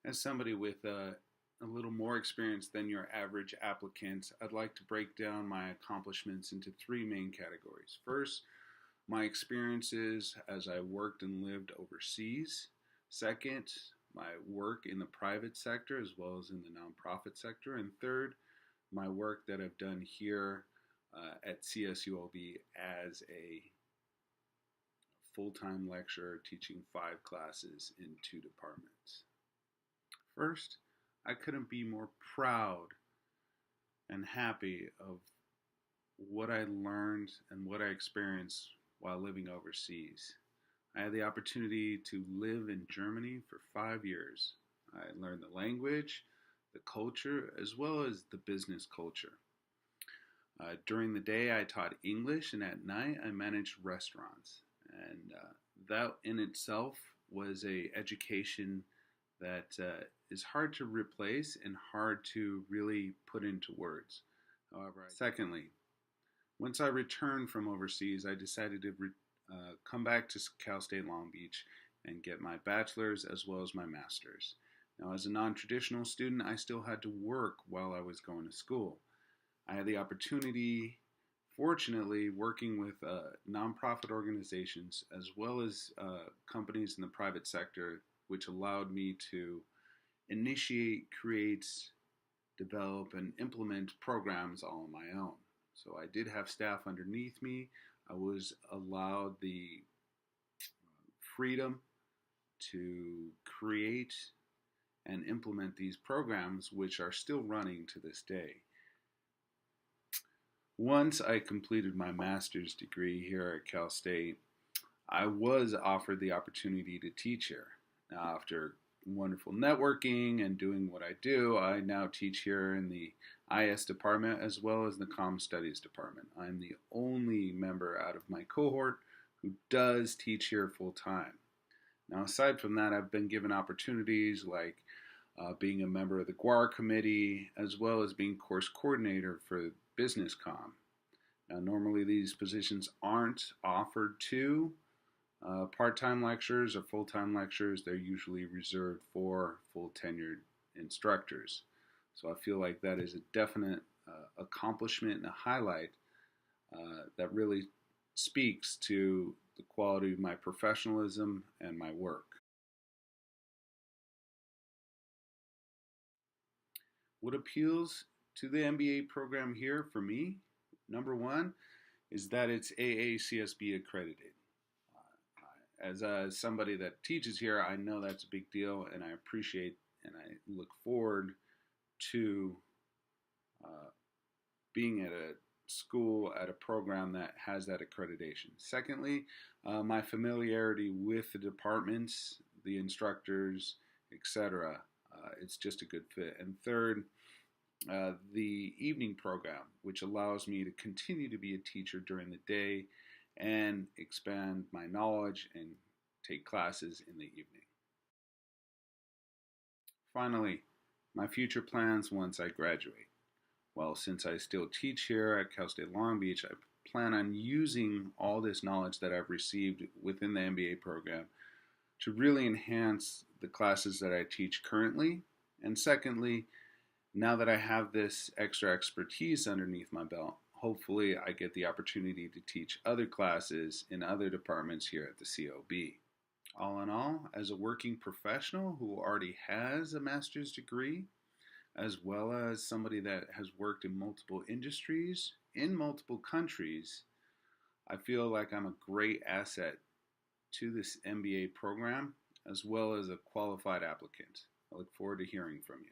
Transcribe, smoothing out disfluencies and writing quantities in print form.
As somebody with a little more experience than your average applicant, I'd like to break down my accomplishments into three main categories. First, my experiences as I worked and lived overseas. Second, my work in the private sector as well as in the nonprofit sector. And third, my work that I've done here at CSULB as a full-time lecturer teaching 5 classes in 2 departments. First, I couldn't be more proud and happy of what I learned and what I experienced while living overseas. I had the opportunity to live in Germany for 5 years. I learned the language, the culture, as well as the business culture. During the day, I taught English, and at night, I managed restaurants. And that in itself was a education that is hard to replace and hard to really put into words. However, secondly, once I returned from overseas, I decided to come back to Cal State Long Beach and get my bachelor's as well as my master's. Now, as a non-traditional student, I still had to work while I was going to school. I had the opportunity, fortunately, working with nonprofit organizations as well as companies in the private sector, which allowed me to initiate, create, develop, and implement programs all on my own. So I did have staff underneath me. I was allowed the freedom to create and implement these programs, which are still running to this day. Once I completed my master's degree here at Cal State, I was offered the opportunity to teach here. Now, after wonderful networking and doing what I do, I now teach here in the IS department as well as the Comm Studies department. I'm the only member out of my cohort who does teach here full time. Now, aside from that, I've been given opportunities like being a member of the GWAR committee as well as being course coordinator for business comm. Now, normally these positions aren't offered to part-time lecturers or full-time lecturers. They're usually reserved for full tenured instructors. So I feel like that is a definite accomplishment and a highlight that really speaks to the quality of my professionalism and my work. What appeals to the MBA program here for me, number one, is that it's AACSB accredited. As somebody that teaches here, I know that's a big deal, and I appreciate and I look forward to being at a school, at a program that has that accreditation. Secondly, my familiarity with the departments, the instructors, etc. It's just a good fit. And third, the evening program, which allows me to continue to be a teacher during the day and expand my knowledge and take classes in the evening. Finally, my future plans once I graduate. Well, since I still teach here at Cal State Long Beach, I plan on using all this knowledge that I've received within the MBA program to really enhance the classes that I teach currently. And secondly, now that I have this extra expertise underneath my belt, hopefully I get the opportunity to teach other classes in other departments here at the COB. All in all, as a working professional who already has a master's degree, as well as somebody that has worked in multiple industries, in multiple countries, I feel like I'm a great asset to this MBA program, as well as a qualified applicant. I look forward to hearing from you.